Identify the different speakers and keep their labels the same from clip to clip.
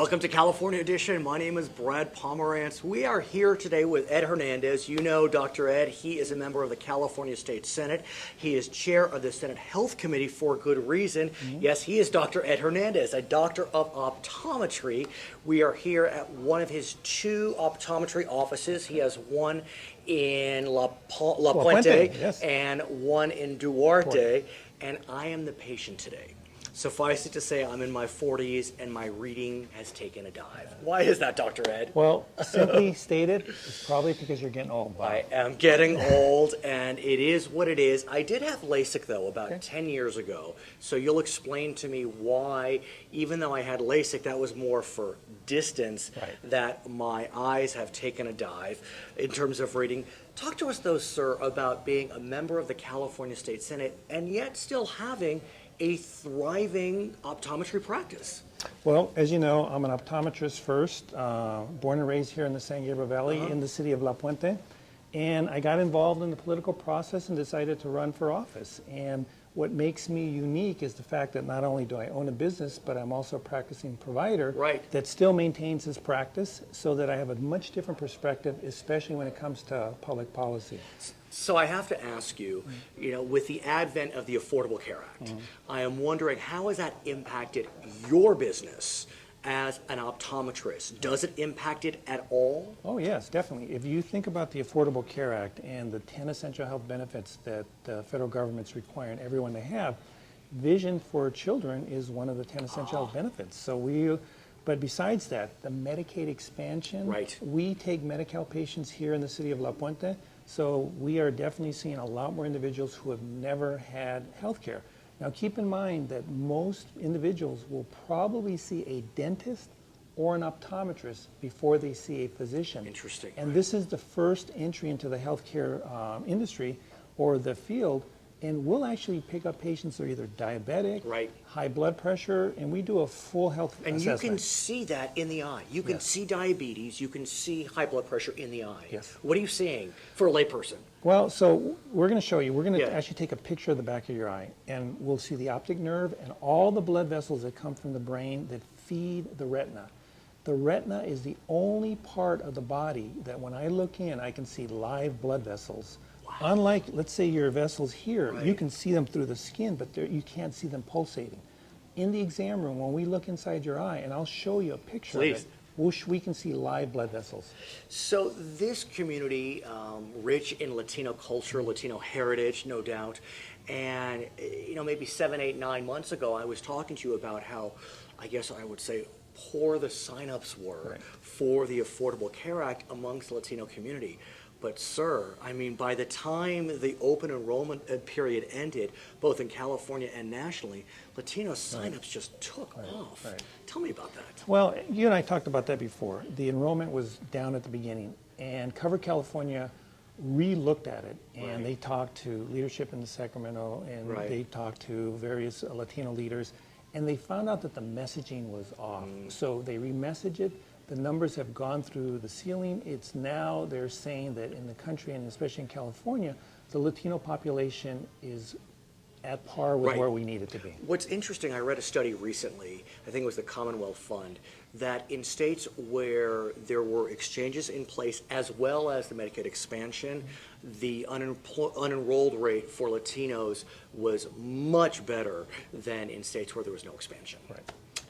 Speaker 1: Welcome to California Edition. My name is Brad Pomerance. We are here today with Ed Hernandez. You know Dr. Ed. He is a member of the California State Senate. He is chair of the Senate Health Committee for good reason. Yes, he is Dr. Ed Hernandez, a doctor of optometry. We are here at one of his two optometry offices. He has one in La Puente,
Speaker 2: yes.
Speaker 1: and one in Duarte. And I am the patient today. Suffice it to say, I'm in my 40s and my reading has taken a dive. Why is that, Dr. Ed?
Speaker 2: Well, simply stated, it's probably because you're getting old.
Speaker 1: I am getting old, and it is what it is. I did have LASIK, though, about 10 years ago. So you'll explain to me why, even though I had LASIK, that was more for distance, that my eyes have taken a dive in terms of reading. Talk to us, though, sir, about being a member of the California State Senate and yet still having a thriving optometry practice.
Speaker 2: Well, as you know, I'm an optometrist first, born and raised here in the San Gabriel Valley in the city of La Puente. And I got involved in the political process and decided to run for office. And what makes me unique is the fact that not only do I own a business, but I'm also a practicing provider that still maintains his practice, so that I have a much different perspective, especially when it comes to public policy.
Speaker 1: So I have to ask you, with the advent of the Affordable Care Act, I am wondering, how has that impacted your business as an optometrist? Does it impact it at all?
Speaker 2: Oh yes, definitely. If you think about the Affordable Care Act and the 10 essential health benefits that the federal government's requiring everyone to have, vision for children is one of the 10 essential health benefits. But besides that, the Medicaid expansion, we take Medi-Cal patients here in the city of La Puente, so we are definitely seeing a lot more individuals who have never had health care. Now keep in mind that most individuals will probably see a dentist or an optometrist before they see a physician.
Speaker 1: Interesting.
Speaker 2: And this is the first entry into the healthcare industry or the field, and we'll actually pick up patients that are either diabetic, high blood pressure, and we do a full health assessment.
Speaker 1: And you can see that in the eye. You can see diabetes, you can see high blood pressure in the eye.
Speaker 2: Yes.
Speaker 1: What are you seeing for a layperson?
Speaker 2: Well, so we're going to show you. We're going to actually take a picture of the back of your eye, and we'll see the optic nerve and all the blood vessels that come from the brain that feed the retina. The retina is the only part of the body that when I look in, I can see live blood vessels. Unlike, let's say, your vessels here, you can see them through the skin, but you can't see them pulsating. In the exam room, when we look inside your eye, and I'll show you a picture of it, we can see live blood vessels.
Speaker 1: So this community, rich in Latino culture, Latino heritage, no doubt, and maybe 7, 8, 9 months ago, I was talking to you about how, I guess I would say, poor the signups were for the Affordable Care Act amongst the Latino community. But sir, I mean, by the time the open enrollment period ended, both in California and nationally, Latino signups just took off. Tell me about that.
Speaker 2: Well, you and I talked about that before. The enrollment was down at the beginning, and Cover California re-looked at it, and they talked to leadership in Sacramento, and they talked to various Latino leaders, and they found out that the messaging was off. So they re-messaged it. The numbers have gone through the ceiling. It's now, they're saying that in the country, and especially in California, the Latino population is at par with where we need it to be.
Speaker 1: What's interesting, I read a study recently, I think it was the Commonwealth Fund, that in states where there were exchanges in place as well as the Medicaid expansion, the unenrolled rate for Latinos was much better than in states where there was no expansion.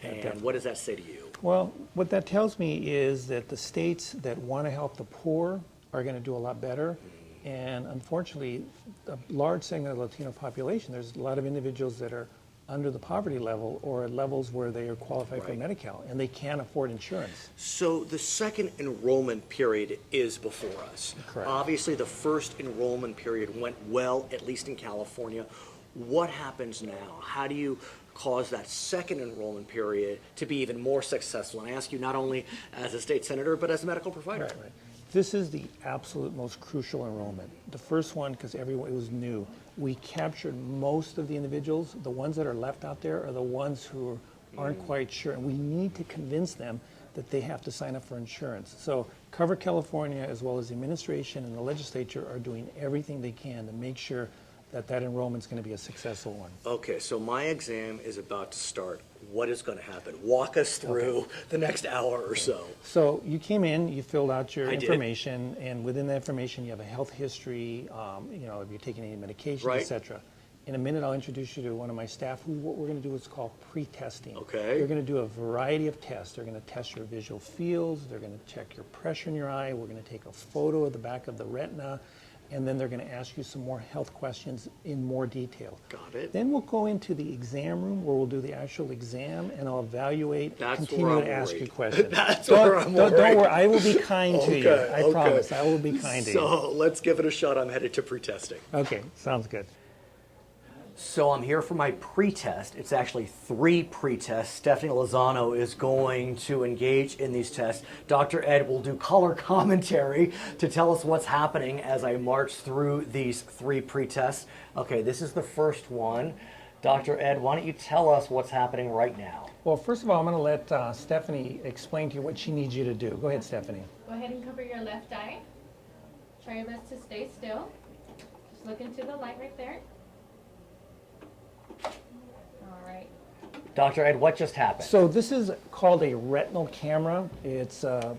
Speaker 1: And what does that say to you?
Speaker 2: Well, what that tells me is that the states that want to help the poor are going to do a lot better. And unfortunately, a large segment of the Latino population, there's a lot of individuals that are under the poverty level or at levels where they are qualified for Medi-Cal, and they can't afford insurance.
Speaker 1: So the second enrollment period is before us. Obviously, the first enrollment period went well, at least in California. What happens now? How do you cause that second enrollment period to be even more successful? And I ask you not only as a state senator, but as a medical provider.
Speaker 2: This is the absolute most crucial enrollment. The first one, because it was new. We captured most of the individuals. The ones that are left out there are the ones who aren't quite sure, and we need to convince them that they have to sign up for insurance. So Cover California, as well as the administration and the legislature, are doing everything they can to make sure that enrollment's going to be a successful one.
Speaker 1: Okay, so my exam is about to start. What is going to happen? Walk us through the next hour or so.
Speaker 2: So you came in, you filled out your
Speaker 1: I did.
Speaker 2: information, and within that information, you have a health history, you know, if you're taking any medication,
Speaker 1: Right.
Speaker 2: et cetera. In a minute, I'll introduce you to one of my staff who what we're going to do is called pre-testing.
Speaker 1: Okay.
Speaker 2: They're going to do a variety of tests. They're going to test your visual fields. They're going to check your pressure in your eye. We're going to take a photo of the back of the retina, and then they're going to ask you some more health questions in more detail.
Speaker 1: Got it.
Speaker 2: Then we'll go into the exam room where we'll do the actual exam, and I'll evaluate,
Speaker 1: That's
Speaker 2: continue
Speaker 1: where
Speaker 2: to
Speaker 1: I'm
Speaker 2: ask
Speaker 1: worried.
Speaker 2: you questions.
Speaker 1: That's
Speaker 2: don't,
Speaker 1: where I'm
Speaker 2: don't
Speaker 1: worried.
Speaker 2: worry, I will be kind to you.
Speaker 1: Okay,
Speaker 2: I
Speaker 1: okay.
Speaker 2: promise, I will be kind to you.
Speaker 1: So let's give it a shot. I'm headed to pre-testing.
Speaker 2: Okay, sounds good.
Speaker 1: So I'm here for my pre-test. It's actually 3 pre-tests. Stephanie Lozano is going to engage in these tests. Dr. Ed will do color commentary to tell us what's happening as I march through these 3 pre-tests. Okay, this is the first one. Dr. Ed, why don't you tell us what's happening right now?
Speaker 2: Well, first of all, I'm going to let Stephanie explain to you what she needs you to do. Go ahead, Stephanie.
Speaker 3: Go ahead and cover your left eye. Try your best to stay still. Just look into the light right there. All right.
Speaker 1: Dr. Ed, what just happened?
Speaker 2: So this is called a retinal camera. It's a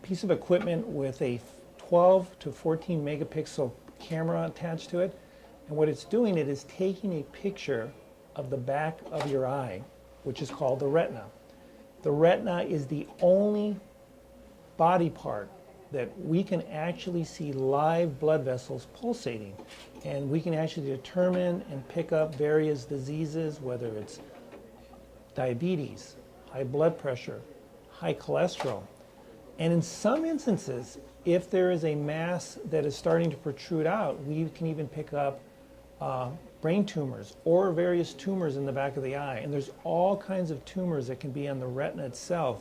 Speaker 2: piece of equipment with a 12 to 14 megapixel camera attached to it. And what it's doing, it is taking a picture of the back of your eye, which is called the retina. The retina is the only body part that we can actually see live blood vessels pulsating. And we can actually determine and pick up various diseases, whether it's diabetes, high blood pressure, high cholesterol. And in some instances, if there is a mass that is starting to protrude out, we can even pick up brain tumors or various tumors in the back of the eye. And there's all kinds of tumors that can be on the retina itself,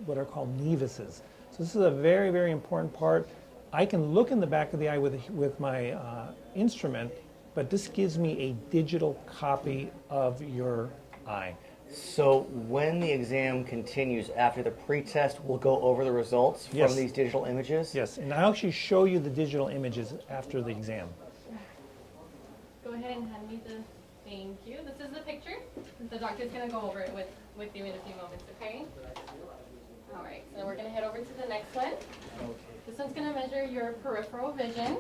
Speaker 2: what are called nevuses. So this is a very, very important part. I can look in the back of the eye with my instrument, but this gives me a digital copy of your eye.
Speaker 1: So when the exam continues after the pre-test, we'll go over the results
Speaker 2: Yes.
Speaker 1: from these digital images?
Speaker 2: Yes, and I'll actually show you the digital images after the exam.
Speaker 3: Go ahead and hand me the. Thank you. This is the picture. The doctor's gonna go over it with you in a few moments. Okay. All right. So we're gonna head over to the next one. This one's gonna measure your peripheral vision.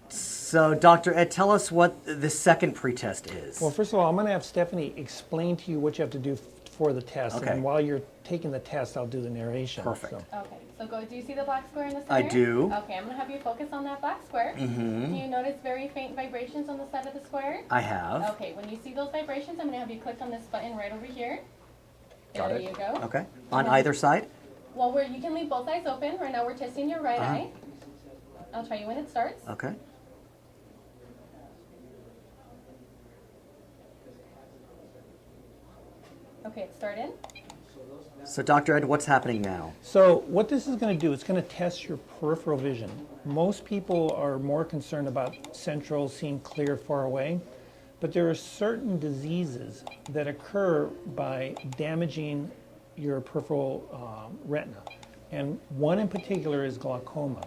Speaker 1: So, Dr. Ed, tell us what the second pretest is.
Speaker 2: Well, first of all, I'm going to have Stephanie explain to you what you have to do for the test.
Speaker 1: Okay.
Speaker 2: And while you're taking the test, I'll do the narration.
Speaker 1: Perfect.
Speaker 2: So.
Speaker 3: Okay. So do you see the black square in the center?
Speaker 1: I do.
Speaker 3: Okay. I'm gonna have you focus on that black square.
Speaker 1: Mm-hmm.
Speaker 3: Do you notice very faint vibrations on the side of the square?
Speaker 1: I have.
Speaker 3: Okay. When you see those vibrations, I'm gonna have you click on this button right over here.
Speaker 1: Got
Speaker 3: There
Speaker 1: it.
Speaker 3: you go.
Speaker 1: Okay. On either side?
Speaker 3: Well, you can leave both eyes open. Right now we're testing your right eye. I'll try you when it starts.
Speaker 1: Okay.
Speaker 3: Okay, it started.
Speaker 1: So, Dr. Ed, what's happening now?
Speaker 2: So what this is going to do, it's going to test your peripheral vision. Most people are more concerned about central, seeing clear far away, but there are certain diseases that occur by damaging your peripheral retina. And one in particular is glaucoma.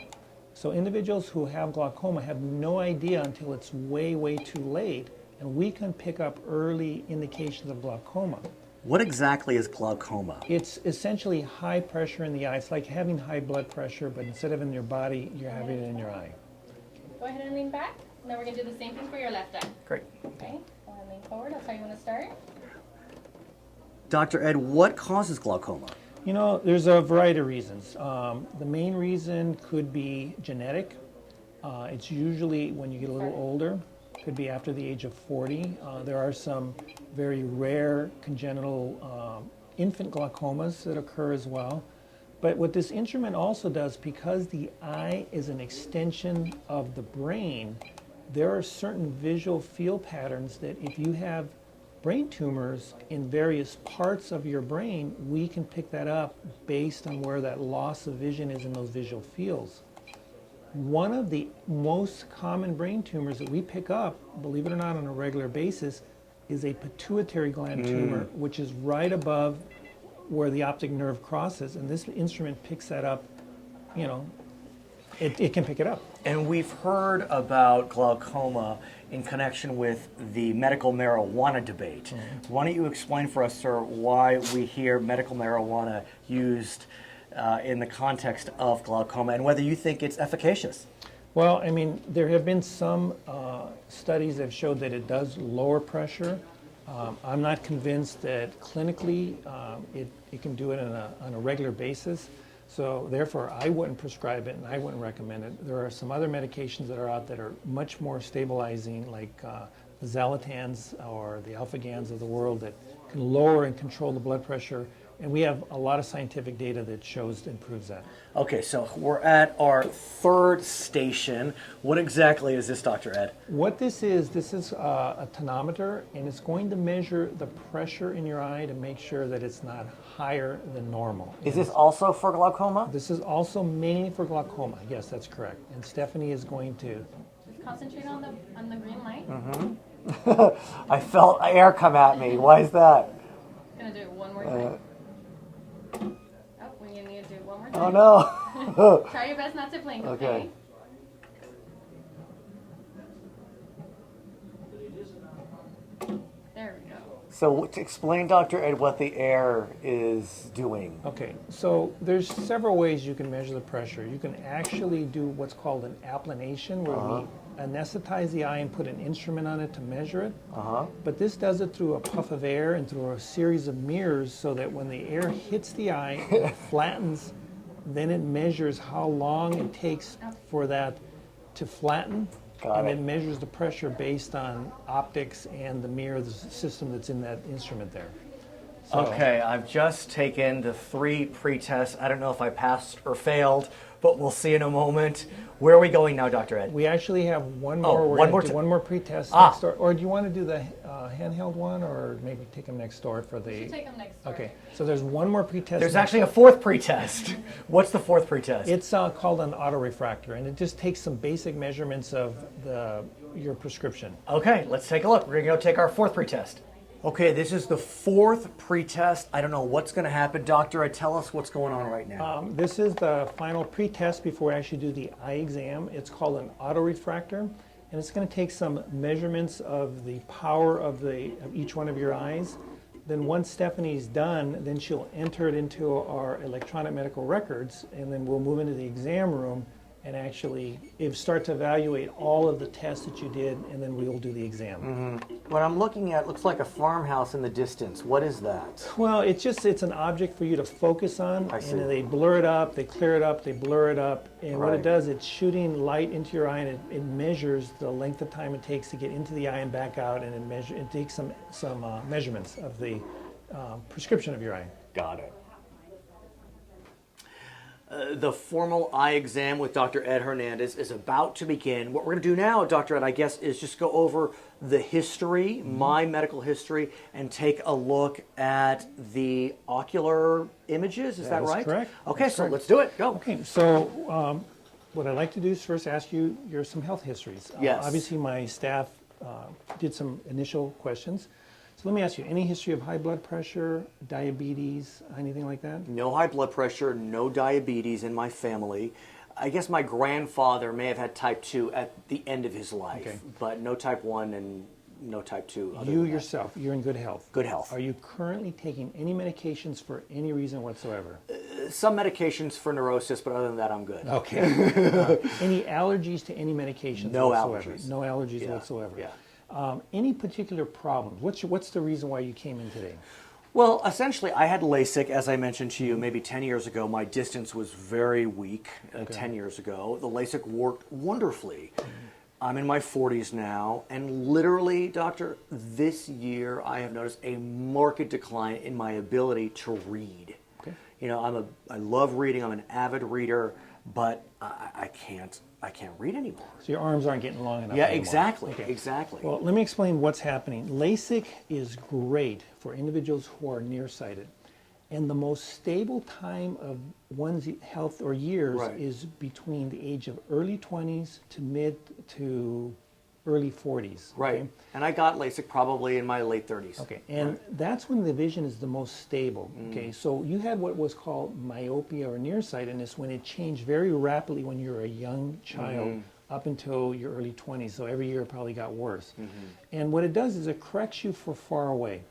Speaker 2: So individuals who have glaucoma have no idea until it's way, way too late, and we can pick up early indications of glaucoma.
Speaker 1: What exactly is glaucoma?
Speaker 2: It's essentially high pressure in the eye. It's like having high blood pressure, but instead of in your body, you're having it in your eye.
Speaker 3: Go ahead and lean back. Now we're going to do the same thing for your left eye.
Speaker 1: Great.
Speaker 3: Okay, go ahead and lean forward. That's how you want to start.
Speaker 1: Dr. Ed, what causes glaucoma?
Speaker 2: You know, there's a variety of reasons. The main reason could be genetic. It's usually when you get a little older. Could be after the age of 40. There are some very rare congenital infant glaucomas that occur as well. But what this instrument also does, because the eye is an extension of the brain, there are certain visual field patterns that if you have brain tumors in various parts of your brain, we can pick that up based on where that loss of vision is in those visual fields. One of the most common brain tumors that we pick up, believe it or not, on a regular basis, is a pituitary gland tumor, which is right above where the optic nerve crosses. And this instrument picks that up, you know, it can pick it up.
Speaker 1: And we've heard about glaucoma in connection with the medical marijuana debate. Why don't you explain for us, sir, why we hear medical marijuana used in the context of glaucoma and whether you think it's efficacious?
Speaker 2: Well, I mean, there have been some studies that have showed that it does lower pressure. I'm not convinced that clinically it can do it on a regular basis. So therefore, I wouldn't prescribe it and I wouldn't recommend it. There are some other medications that are out that are much more stabilizing, like the Zalotans or the Alphagans of the world that can lower and control the blood pressure. And we have a lot of scientific data that shows and proves that.
Speaker 1: Okay, so we're at our third station. What exactly is this, Dr. Ed?
Speaker 2: What this is a tonometer, and it's going to measure the pressure in your eye to make sure that it's not higher than normal.
Speaker 1: Is this also for glaucoma?
Speaker 2: This is also mainly for glaucoma. Yes, that's correct. And Stephanie is going to...
Speaker 3: Just concentrate on the green light.
Speaker 1: I felt air come at me. Why is that?
Speaker 3: Gonna do it one more time. Oh, we need to do it one more time.
Speaker 1: Oh no.
Speaker 3: Try your best not to blink,
Speaker 1: Okay.
Speaker 3: okay? There we go.
Speaker 1: So explain, Dr. Ed, what the air is doing.
Speaker 2: Okay, so there's several ways you can measure the pressure. You can actually do what's called an applanation, where we anesthetize the eye and put an instrument on it to measure it. But this does it through a puff of air and through a series of mirrors so that when the air hits the eye, it flattens, then it measures how long it takes for that to flatten.
Speaker 1: Got
Speaker 2: and
Speaker 1: it.
Speaker 2: it measures the pressure based on optics and the mirror system that's in that instrument there. So,
Speaker 1: Okay, I've just taken the 3 pre-tests. I don't know if I passed or failed, but we'll see in a moment. Where are we going now, Dr. Ed?
Speaker 2: we actually have one more. We're
Speaker 1: one
Speaker 2: gonna
Speaker 1: more
Speaker 2: do
Speaker 1: t-
Speaker 2: one more pre-test
Speaker 1: Ah.
Speaker 2: next door. Or do you want to do the handheld one, or maybe take them next door for the?
Speaker 3: You take them next door.
Speaker 2: Okay, so there's one more pre-test.
Speaker 1: There's
Speaker 2: next
Speaker 1: actually a 4th pre-test. What's the 4th pre-test?
Speaker 2: It's called an autorefractor, and it just takes some basic measurements of your prescription.
Speaker 1: Okay, let's take a look. We're going to go take our 4th pre-test. Okay, this is the 4th pre-test. I don't know what's going to happen. Doctor, tell us what's going on right now.
Speaker 2: This is the final pre-test before we actually do the eye exam. It's called an autorefractor, and it's going to take some measurements of the power of each one of your eyes. Then once Stephanie's done, then she'll enter it into our electronic medical records, and then we'll move into the exam room and actually start to evaluate all of the tests that you did, and then we will do the exam.
Speaker 1: What I'm looking at looks like a farmhouse in the distance. What is that?
Speaker 2: Well, it's an object for you to focus on,
Speaker 1: I see.
Speaker 2: and then they blur it up, they clear it up, they blur it up, and what
Speaker 1: Right.
Speaker 2: it does, it's shooting light into your eye, and it measures the length of time it takes to get into the eye and back out, and it takes some measurements of the prescription of your eye.
Speaker 1: Got it. The formal eye exam with Dr. Ed Hernandez is about to begin. What we're going to do now, Dr. Ed, I guess, is just go over the history, my medical history, and take a look at the ocular images. Is that
Speaker 2: That is
Speaker 1: right?
Speaker 2: correct.
Speaker 1: Okay,
Speaker 2: That's
Speaker 1: so
Speaker 2: correct.
Speaker 1: let's do it. Go.
Speaker 2: Okay, so what I'd like to do is first ask you some health histories.
Speaker 1: Yes.
Speaker 2: Obviously, my staff did some initial questions. So let me ask you, any history of high blood pressure, diabetes, anything like that?
Speaker 1: No high blood pressure, no diabetes in my family. I guess my grandfather may have had type 2 at the end of his life,
Speaker 2: Okay.
Speaker 1: but no type 1 and no type 2. other
Speaker 2: You
Speaker 1: than that.
Speaker 2: yourself, you're in good health.
Speaker 1: Good health.
Speaker 2: Are you currently taking any medications for any reason whatsoever?
Speaker 1: Some medications for neurosis, but other than that, I'm good.
Speaker 2: Okay. Any allergies to any medications
Speaker 1: No
Speaker 2: whatsoever?
Speaker 1: allergies.
Speaker 2: No allergies
Speaker 1: Yeah,
Speaker 2: whatsoever.
Speaker 1: yeah.
Speaker 2: Any particular problems? What's the reason why you came in today?
Speaker 1: Well, essentially, I had LASIK, as I mentioned to you, maybe 10 years ago. My distance was very weak 10 years ago. The LASIK worked wonderfully. I'm in my 40s now, and literally, doctor, this year I have noticed a marked decline in my ability to read.
Speaker 2: Okay.
Speaker 1: You know, I love reading. I'm an avid reader, but I can't read anymore.
Speaker 2: So your arms aren't getting long enough
Speaker 1: Yeah,
Speaker 2: anymore.
Speaker 1: exactly,
Speaker 2: Okay.
Speaker 1: exactly.
Speaker 2: Well, let me explain what's happening. LASIK is great for individuals who are nearsighted. And the most stable time of one's health or years
Speaker 1: Right.
Speaker 2: is between the age of early 20s to mid to early 40s.
Speaker 1: Right.
Speaker 2: okay?
Speaker 1: And I got LASIK probably in my late 30s.
Speaker 2: Okay, and that's when the vision is the most stable. Okay, so you had what was called myopia or nearsightedness when it changed very rapidly when you were a young child up until your early 20s. So every year it probably got worse. And what it does is it corrects you for far away.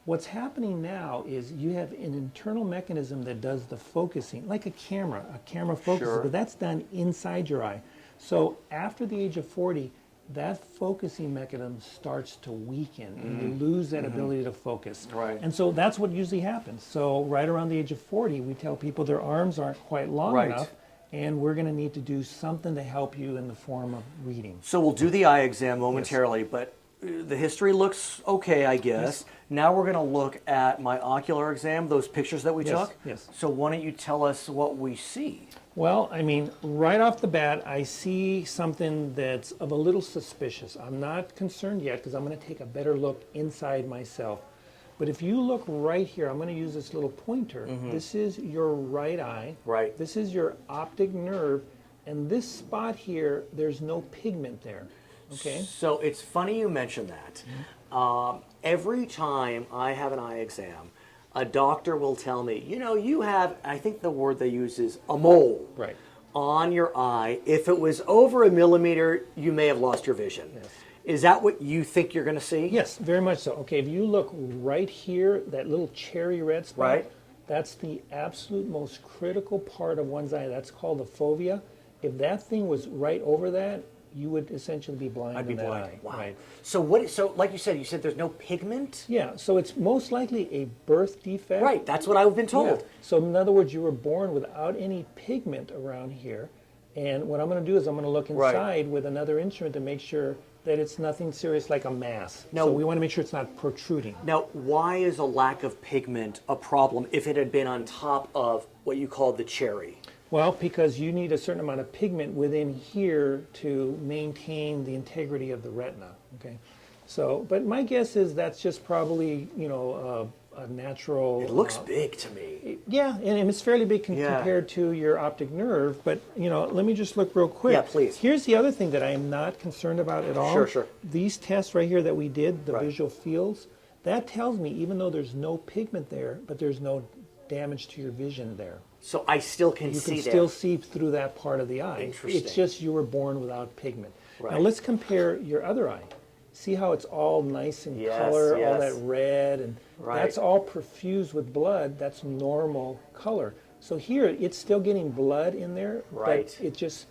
Speaker 2: What's happening now is you have an internal mechanism that does the focusing, like a camera. A camera focuses,
Speaker 1: Sure.
Speaker 2: but that's done inside your eye. So after the age of 40, that focusing mechanism starts to weaken and you lose that ability to focus.
Speaker 1: Right.
Speaker 2: And so that's what usually happens. So right around the age of 40, we tell people their arms aren't quite long
Speaker 1: Right.
Speaker 2: enough, and we're going to need to do something to help you in the form of reading.
Speaker 1: So we'll do the eye exam momentarily, but the history looks okay, I guess. Now we're going to look at my ocular exam, those pictures that we
Speaker 2: Yes,
Speaker 1: took.
Speaker 2: yes.
Speaker 1: So why don't you tell us what we see?
Speaker 2: Well, I mean, right off the bat, I see something that's of a little suspicious. I'm not concerned yet because I'm going to take a better look inside myself. But if you look right here, I'm going to use this little pointer. This is your right eye.
Speaker 1: Right.
Speaker 2: This is your optic nerve. And this spot here, there's no pigment there. Okay?
Speaker 1: So it's funny you mention that. Every time I have an eye exam, a doctor will tell me, you know, you have, I think the word they use is a mole
Speaker 2: Right.
Speaker 1: on your eye. If it was over a millimeter, you may have lost your vision.
Speaker 2: Yes.
Speaker 1: Is that what you think you're going to see?
Speaker 2: Yes, very much so. Okay, if you look right here, that little cherry red spot,
Speaker 1: Right.
Speaker 2: that's the absolute most critical part of one's eye. That's called the fovea. If that thing was right over that, you would essentially be blind
Speaker 1: I'd be
Speaker 2: in that
Speaker 1: blind.
Speaker 2: eye.
Speaker 1: Wow.
Speaker 2: Right.
Speaker 1: So what? So like you said there's no pigment.
Speaker 2: Yeah, so it's most likely a birth defect.
Speaker 1: Right. That's what I've been told.
Speaker 2: Yeah. So in other words, you were born without any pigment around here. And what I'm going to do is I'm going to look
Speaker 1: Right.
Speaker 2: inside with another instrument to make sure that it's nothing serious like a mass.
Speaker 1: No.
Speaker 2: So we want to make sure it's not protruding.
Speaker 1: Now, why is a lack of pigment a problem if it had been on top of what you called the cherry?
Speaker 2: Well, because you need a certain amount of pigment within here to maintain the integrity of the retina. Okay, so but my guess is that's just probably a natural.
Speaker 1: It looks big to me.
Speaker 2: Yeah, and it's fairly big
Speaker 1: Yeah.
Speaker 2: compared to your optic nerve. But let me just look real quick.
Speaker 1: Yeah, please.
Speaker 2: Here's the other thing that I am not concerned about at all.
Speaker 1: Sure, sure.
Speaker 2: These tests right here that we did, the
Speaker 1: Right.
Speaker 2: visual fields, that tells me even though there's no pigment there, but there's no damage to your vision there.
Speaker 1: So I still can
Speaker 2: You
Speaker 1: see
Speaker 2: can
Speaker 1: that.
Speaker 2: still see through that part of the eye.
Speaker 1: Interesting.
Speaker 2: It's just you were born without pigment. Now
Speaker 1: Right.
Speaker 2: let's compare your other eye. See how it's all nice in
Speaker 1: Yes,
Speaker 2: color, all
Speaker 1: yes.
Speaker 2: that red, and
Speaker 1: Right.
Speaker 2: that's all perfused with blood. That's normal color. So here, it's still getting blood in there,
Speaker 1: Right.
Speaker 2: but it just,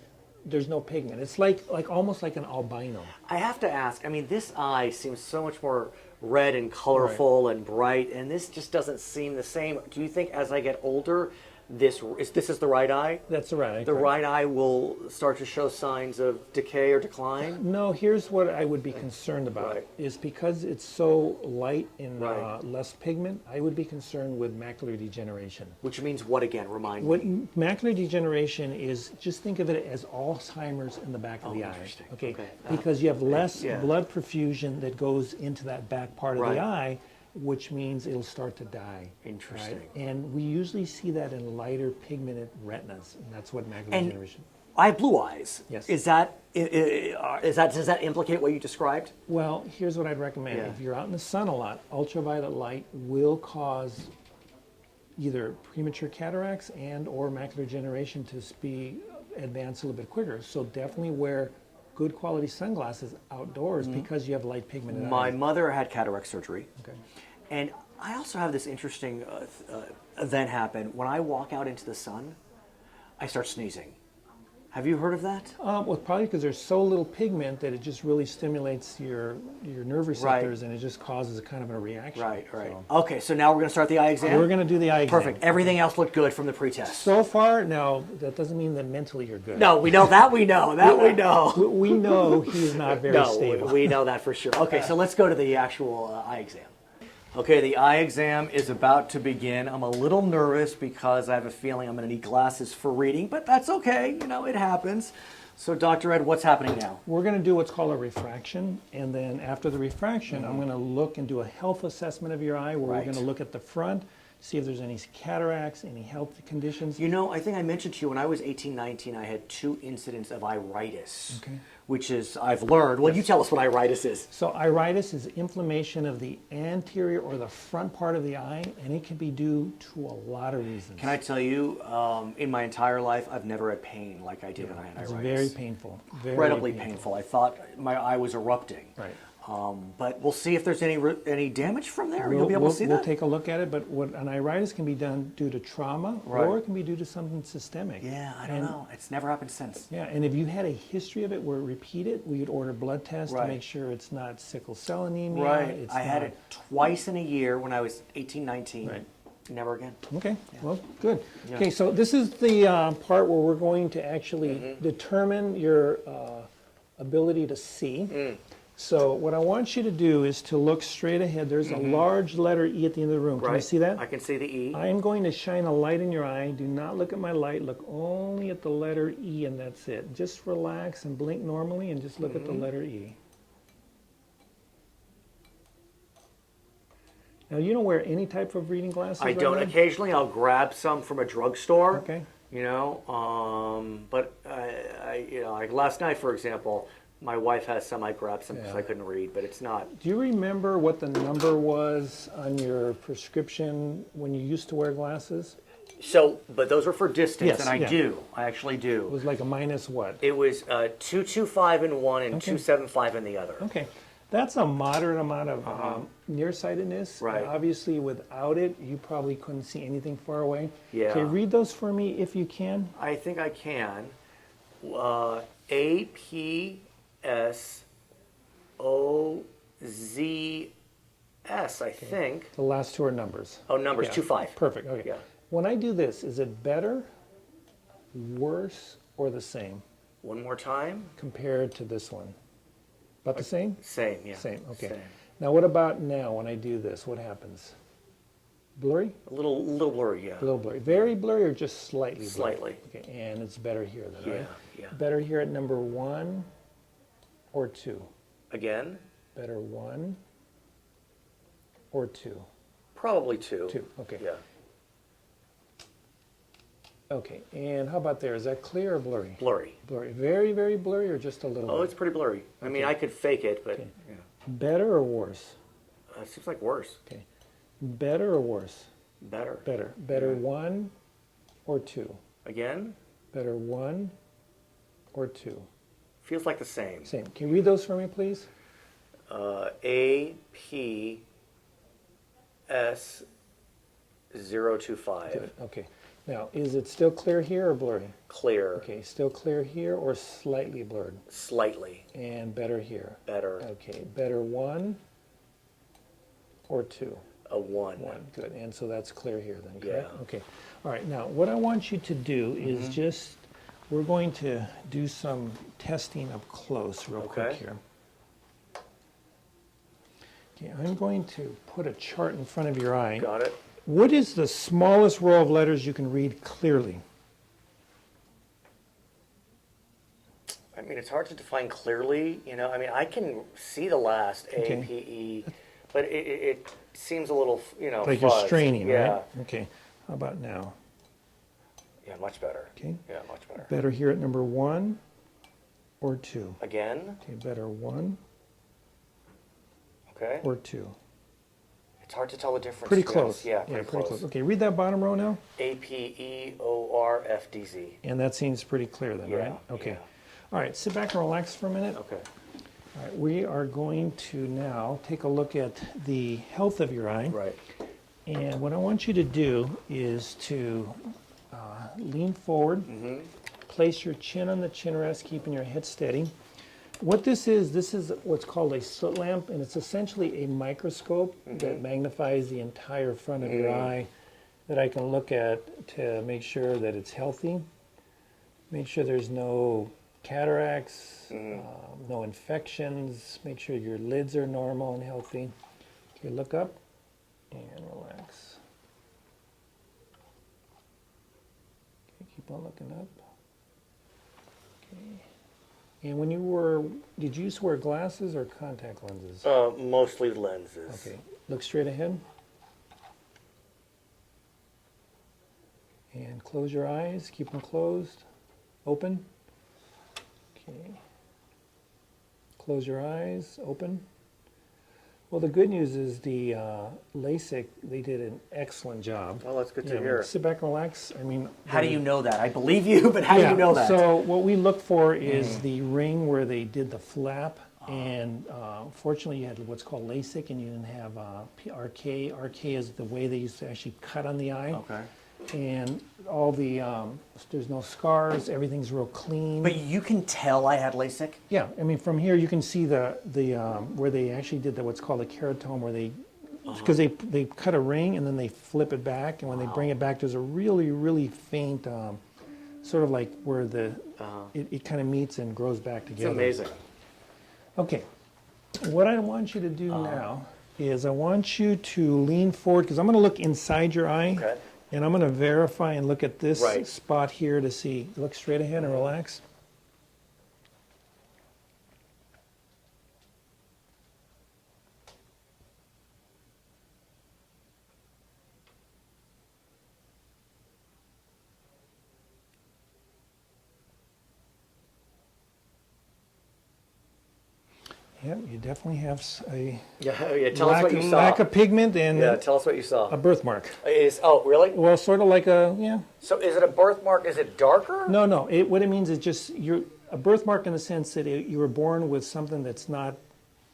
Speaker 2: there's no pigment. It's like almost like an albino.
Speaker 1: I have to ask, I mean, this eye seems so much more red and colorful and bright, and this just doesn't seem the same. Do you think as I get older, this is the right eye?
Speaker 2: That's the right eye.
Speaker 1: The
Speaker 2: correct.
Speaker 1: right eye will start to show signs of decay or decline?
Speaker 2: No, here's what I would be concerned about
Speaker 1: Right.
Speaker 2: is because it's so light and
Speaker 1: Right.
Speaker 2: less pigment, I would be concerned with macular degeneration.
Speaker 1: Which means what again? Remind
Speaker 2: What
Speaker 1: me.
Speaker 2: macular degeneration is, just think of it as Alzheimer's in the back of the eye.
Speaker 1: interesting.
Speaker 2: Okay,
Speaker 1: Okay.
Speaker 2: because you have less
Speaker 1: yeah.
Speaker 2: blood perfusion that goes into that back part of
Speaker 1: Right.
Speaker 2: the eye, which means it'll start to die.
Speaker 1: Interesting.
Speaker 2: Right? And we usually see that in lighter pigmented retinas, and that's what macular
Speaker 1: And
Speaker 2: degeneration.
Speaker 1: I have blue eyes.
Speaker 2: Yes.
Speaker 1: Is that does that implicate what you described?
Speaker 2: Well, here's what I'd recommend.
Speaker 1: Yeah.
Speaker 2: If you're out in the sun a lot, ultraviolet light will cause either premature cataracts and or macular degeneration to be advanced a little bit quicker. So definitely wear good quality sunglasses outdoors because you have light pigmented
Speaker 1: My
Speaker 2: eyes.
Speaker 1: mother had cataract surgery.
Speaker 2: Okay.
Speaker 1: And I also have this interesting event happen. When I walk out into the sun, I start sneezing. Have you heard of that?
Speaker 2: Well, probably because there's so little pigment that it just really stimulates your nerve receptors and it just causes a kind of a reaction.
Speaker 1: Right.
Speaker 2: So
Speaker 1: Okay, so now we're going to start the eye exam?
Speaker 2: we're going to do the eye exam.
Speaker 1: Perfect. Everything else looked good from the pretest.
Speaker 2: So far, now, that doesn't mean that mentally you're good.
Speaker 1: No, we know that. We know that. We know.
Speaker 2: We know he's not very
Speaker 1: No,
Speaker 2: stable.
Speaker 1: we know that for sure. Okay, so let's go to the actual eye exam. Okay, the eye exam is about to begin. I'm a little nervous because I have a feeling I'm going to need glasses for reading, but that's okay. You know, it happens. So, Dr. Ed, what's happening now?
Speaker 2: We're going to do what's called a refraction, and then after the refraction, I'm going to look and do a health assessment of your eye, where
Speaker 1: Right.
Speaker 2: we're going to look at the front see if there's any cataracts, any health conditions.
Speaker 1: You know, I think I mentioned to you when I was 18, 19, I had 2 incidents of iritis,
Speaker 2: Okay.
Speaker 1: which is, I've learned. Well, you tell us what iritis is.
Speaker 2: So iritis is inflammation of the anterior or the front part of the eye, and it can be due to a lot of reasons.
Speaker 1: Can I tell you, in my entire life, I've never had pain like I did when I had
Speaker 2: It's
Speaker 1: iritis.
Speaker 2: very painful. Very
Speaker 1: Incredibly painful. I thought my eye was erupting.
Speaker 2: Right.
Speaker 1: But we'll see if there's any damage from there. You'll be able to see
Speaker 2: we'll
Speaker 1: that?
Speaker 2: take a look at it, but what an iritis can be done due to trauma,
Speaker 1: Right.
Speaker 2: or it can be due to something systemic.
Speaker 1: Yeah, I don't know. It's never happened since.
Speaker 2: Yeah, and if you had a history of it where it repeated, we would order blood tests
Speaker 1: Right.
Speaker 2: to make sure it's not sickle cell anemia.
Speaker 1: Right.
Speaker 2: It's
Speaker 1: I had
Speaker 2: not-
Speaker 1: it twice in a year when I was 18, 19.
Speaker 2: Right.
Speaker 1: Never again.
Speaker 2: Okay, well, good. Okay, so this is the part where we're going to actually determine your ability to see. So what I want you to do is to look straight ahead. There's a large letter E at the end of the room. Can you
Speaker 1: Right.
Speaker 2: see that?
Speaker 1: I can see the E.
Speaker 2: I'm going to shine a light in your eye. Do not look at my light. Look only at the letter E, and that's it. Just relax and blink normally and just look at the letter E. Now, you don't wear any type of reading glasses
Speaker 1: I
Speaker 2: right
Speaker 1: don't.
Speaker 2: now?
Speaker 1: Occasionally, I'll grab some from a drugstore.
Speaker 2: Okay.
Speaker 1: You know, but like last night, for example, my wife has some. I grabbed some because
Speaker 2: Yeah.
Speaker 1: I couldn't read, but it's not.
Speaker 2: Do you remember what the number was on your prescription when you used to wear glasses?
Speaker 1: So, but those are for distance,
Speaker 2: Yes,
Speaker 1: and I
Speaker 2: yeah.
Speaker 1: do. I actually
Speaker 2: It
Speaker 1: do.
Speaker 2: was like a minus what?
Speaker 1: It was 225 in one and 275 in the other.
Speaker 2: Okay. That's a moderate amount of nearsightedness.
Speaker 1: Right.
Speaker 2: Obviously, without it, you probably couldn't see anything far away.
Speaker 1: Yeah.
Speaker 2: Okay, read those for me if you can.
Speaker 1: I think I can. APSOZS, I think.
Speaker 2: The last 2 are numbers.
Speaker 1: Oh, numbers,
Speaker 2: Yeah.
Speaker 1: 25.
Speaker 2: Perfect. Okay.
Speaker 1: Yeah.
Speaker 2: When I do this, is it better, worse, or the same
Speaker 1: One more time.
Speaker 2: compared to this one? About the same?
Speaker 1: Same, yeah.
Speaker 2: Same. Okay.
Speaker 1: Same.
Speaker 2: Now, what about now when I do this? What happens? Blurry?
Speaker 1: A little blurry, yeah.
Speaker 2: A little blurry. Very blurry or just slightly blurry?
Speaker 1: Slightly.
Speaker 2: Okay, and it's better here then,
Speaker 1: Yeah,
Speaker 2: right?
Speaker 1: yeah.
Speaker 2: Better here at number 1 or 2?
Speaker 1: Again,
Speaker 2: Better 1 or 2?
Speaker 1: probably 2.
Speaker 2: 2, okay.
Speaker 1: Yeah.
Speaker 2: Okay, and how about there? Is that clear or blurry?
Speaker 1: Blurry.
Speaker 2: Blurry. Very, very blurry or just a little
Speaker 1: Oh,
Speaker 2: bit?
Speaker 1: it's pretty blurry. I mean, I could fake it, but yeah.
Speaker 2: Better or worse?
Speaker 1: It seems like worse.
Speaker 2: Okay. Better or worse?
Speaker 1: Better.
Speaker 2: Better. Better 1 or 2?
Speaker 1: Again,
Speaker 2: Better 1 or 2?
Speaker 1: feels like the same.
Speaker 2: Same. Can you read those for me, please?
Speaker 1: APS025.
Speaker 2: Good. Okay. Now, is it still clear here or blurry?
Speaker 1: Clear.
Speaker 2: Okay, still clear here or slightly blurred?
Speaker 1: Slightly.
Speaker 2: And better here.
Speaker 1: Better.
Speaker 2: Okay, better 1 or 2?
Speaker 1: A 1.
Speaker 2: 1, good. And so that's clear here then, correct?
Speaker 1: Yeah.
Speaker 2: Okay. All right, now what I want you to do is just, we're going to do some testing up close real quick
Speaker 1: Okay.
Speaker 2: here. Okay, I'm going to put a chart in front of your eye.
Speaker 1: Got it.
Speaker 2: What is the smallest row of letters you can read clearly?
Speaker 1: I mean, it's hard to define clearly. You know, I mean, I can see the last
Speaker 2: Okay.
Speaker 1: APE, but it seems a little,
Speaker 2: Like you're
Speaker 1: fuzz.
Speaker 2: straining,
Speaker 1: Yeah.
Speaker 2: right? Okay. How about now?
Speaker 1: Yeah, much better.
Speaker 2: Okay.
Speaker 1: Yeah, much better.
Speaker 2: Better here at number 1 or 2?
Speaker 1: Again,
Speaker 2: Okay, better 1
Speaker 1: okay.
Speaker 2: or 2?
Speaker 1: It's hard to tell the difference.
Speaker 2: Pretty
Speaker 1: to be honest.
Speaker 2: close.
Speaker 1: Yeah, pretty close.
Speaker 2: Okay, read that bottom row now.
Speaker 1: APEORFDZ.
Speaker 2: And that seems pretty clear then,
Speaker 1: Yeah,
Speaker 2: right? Okay.
Speaker 1: yeah.
Speaker 2: All right, sit back and relax for a minute.
Speaker 1: Okay.
Speaker 2: All right, we are going to now take a look at the health of your eye.
Speaker 1: Right.
Speaker 2: And what I want you to do is to lean forward, place your chin on the chin rest, keeping your head steady. What this is what's called a slit lamp, and it's essentially a microscope that magnifies the entire front of your eye that I can look at to make sure that it's healthy, make sure there's no cataracts, no infections, make sure your lids are normal and healthy. Okay, look up and relax. Okay, keep on looking up. Okay. And when you did you used to wear glasses or contact lenses?
Speaker 1: Mostly lenses.
Speaker 2: Okay, look straight ahead. And close your eyes, keep them closed, open. Okay. Close your eyes, open. Well, the good news is the LASIK, they did an excellent job.
Speaker 1: Well, that's good to
Speaker 2: Yeah,
Speaker 1: hear.
Speaker 2: sit back and relax. I mean,
Speaker 1: How do you know that? I believe you, but how do you know that?
Speaker 2: So what we look for is the ring where they did the flap, and fortunately you had what's called LASIK, and you didn't have RK. RK is the way they used to actually cut on the eye.
Speaker 1: Okay.
Speaker 2: And all the, there's no scars, everything's real clean.
Speaker 1: But you can tell I had LASIK?
Speaker 2: Yeah, I mean, from here you can see the where they actually did what's called a keratome, where they, because they cut a ring and then they flip it back, and when they bring it back, there's a really, really faint, sort of like where the it kind of meets and grows back together.
Speaker 1: It's amazing.
Speaker 2: Okay, what I want you to do now is I want you to lean forward, because I'm going to look inside your eye.
Speaker 1: Okay.
Speaker 2: And I'm going to verify and look at this
Speaker 1: Right.
Speaker 2: spot here to see. Look straight ahead and relax. Yeah, you definitely have a
Speaker 1: Yeah, tell us what you saw.
Speaker 2: lack of pigment and
Speaker 1: Yeah, tell us what you saw.
Speaker 2: a birthmark.
Speaker 1: Oh, really?
Speaker 2: Well, sort of like a, yeah.
Speaker 1: So is it a birthmark? Is it darker?
Speaker 2: No, no. What it means is just you're a birthmark in the sense that you were born with something that's not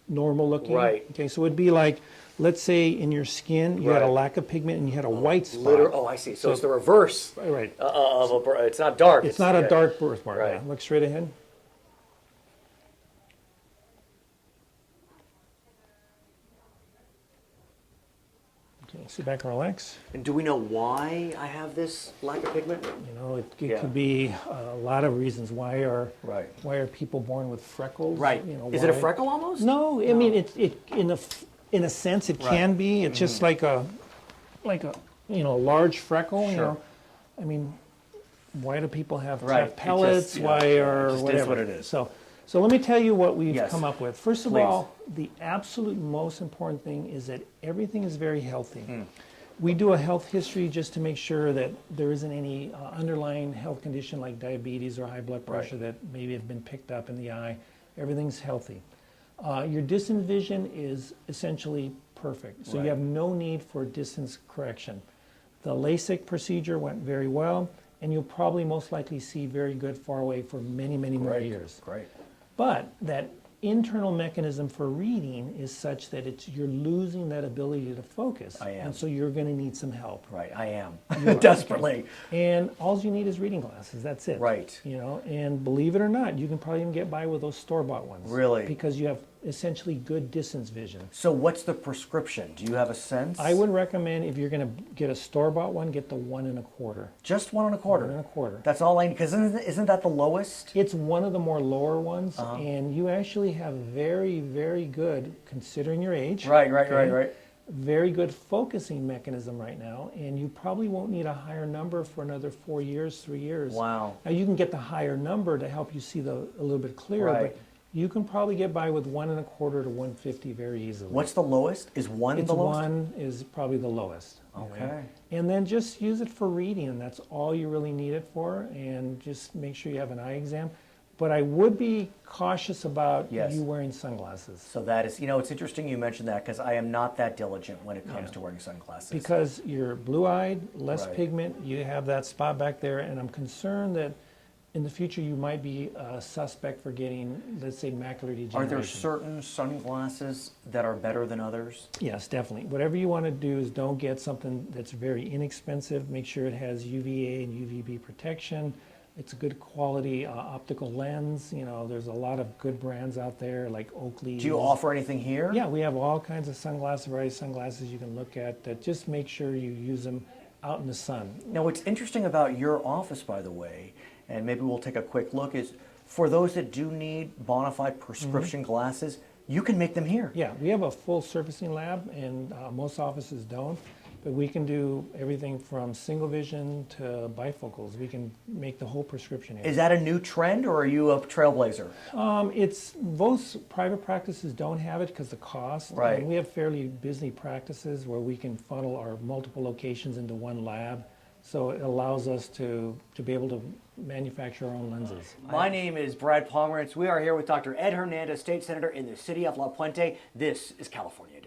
Speaker 2: normal looking.
Speaker 1: Right.
Speaker 2: Okay, so it'd be like, let's say in your skin you had a
Speaker 1: Right.
Speaker 2: lack of pigment and you had a white spot.
Speaker 1: Oh, I see. So it's the reverse
Speaker 2: Right.
Speaker 1: of a birth. It's not dark.
Speaker 2: It's not a
Speaker 1: yeah.
Speaker 2: dark birthmark.
Speaker 1: Right.
Speaker 2: Yeah. Look straight ahead. Okay, sit back and relax.
Speaker 1: And do we know why I have this lack of pigment?
Speaker 2: You know, it
Speaker 1: Yeah.
Speaker 2: could be a lot of reasons. Why are
Speaker 1: Right.
Speaker 2: people born with freckles?
Speaker 1: Right.
Speaker 2: You know,
Speaker 1: Is it a
Speaker 2: why-
Speaker 1: freckle almost?
Speaker 2: No, I mean it in a sense it
Speaker 1: Right.
Speaker 2: can be. It's just like a large freckle. You
Speaker 1: Sure.
Speaker 2: know, I mean, why do people have
Speaker 1: Right.
Speaker 2: cleft pellets?
Speaker 1: It
Speaker 2: Why are
Speaker 1: just is
Speaker 2: whatever?
Speaker 1: what it is.
Speaker 2: So let me tell you what we've
Speaker 1: Yes.
Speaker 2: come up with. First of
Speaker 1: Please.
Speaker 2: all, the absolute most important thing is that everything is very healthy.
Speaker 1: Hmm.
Speaker 2: We do a health history just to make sure that there isn't any underlying health condition like diabetes or high blood pressure that maybe have been picked up in the eye. Everything's healthy. Your distance vision is essentially perfect, so
Speaker 1: Right.
Speaker 2: you have no need for distance correction. The LASIK procedure went very well, and you'll probably most likely see very good far away for many, many more years.
Speaker 1: Great.
Speaker 2: But that internal mechanism for reading is such that you're losing that ability to focus.
Speaker 1: I am.
Speaker 2: And so you're going to need some help.
Speaker 1: Right. I am desperately.
Speaker 2: And all you need is reading glasses. That's it.
Speaker 1: Right.
Speaker 2: You know, and believe it or not, you can probably even get by with those store-bought ones.
Speaker 1: Really?
Speaker 2: Because you have essentially good distance vision.
Speaker 1: So what's the prescription? Do you have a sense?
Speaker 2: I would recommend if you're going to get a store-bought one, get the 1 1/4.
Speaker 1: Just 1 1/4.
Speaker 2: 1 1/4.
Speaker 1: That's all I need. Because isn't that the lowest?
Speaker 2: It's one of the more lower ones,
Speaker 1: Uh-huh.
Speaker 2: and you actually have very, very good, considering your age.
Speaker 1: Right.
Speaker 2: Very good focusing mechanism right now, and you probably won't need a higher number for another 4 years, 3 years.
Speaker 1: Wow.
Speaker 2: Now you can get the higher number to help you see a little bit clearer,
Speaker 1: Right.
Speaker 2: but you can probably get by with 1 1/4 to 150 very easily.
Speaker 1: What's the lowest? Is 1
Speaker 2: It's
Speaker 1: the lowest?
Speaker 2: 1 is probably the lowest. you know.
Speaker 1: Okay.
Speaker 2: And then just use it for reading, and that's all you really need it for, and just make sure you have an eye exam. But I would be cautious about
Speaker 1: Yes.
Speaker 2: you wearing sunglasses.
Speaker 1: So that is, it's interesting you mentioned that because I am not that diligent when it comes
Speaker 2: Yeah.
Speaker 1: to wearing sunglasses.
Speaker 2: Because you're blue-eyed, less
Speaker 1: Right.
Speaker 2: pigment, you have that spot back there, and I'm concerned that in the future you might be a suspect for getting, let's say, macular degeneration.
Speaker 1: Are there certain sunglasses that are better than others?
Speaker 2: Yes, definitely. Whatever you want to do is don't get something that's very inexpensive. Make sure it has UVA and UVB protection. It's a good quality optical lens. You know, there's a lot of good brands out there like Oakley.
Speaker 1: Do you offer anything here?
Speaker 2: Yeah, we have all kinds of various sunglasses you can look at that just make sure you use them out in the sun.
Speaker 1: Now, what's interesting about your office, by the way, and maybe we'll take a quick look, is for those that do need bona fide prescription glasses, you can make them here.
Speaker 2: Yeah, we have a full surfacing lab, and most offices don't. But we can do everything from single vision to bifocals. We can make the whole prescription here.
Speaker 1: Is that a new trend, or are you a trailblazer?
Speaker 2: It's most private practices don't have it because the cost.
Speaker 1: Right.
Speaker 2: And we have fairly busy practices where we can funnel our multiple locations into one lab. So it allows us to be able to manufacture our own lenses.
Speaker 1: My name is Brad Pomerance. We are here with Dr. Ed Hernandez, State Senator in the city of La Puente. This is California.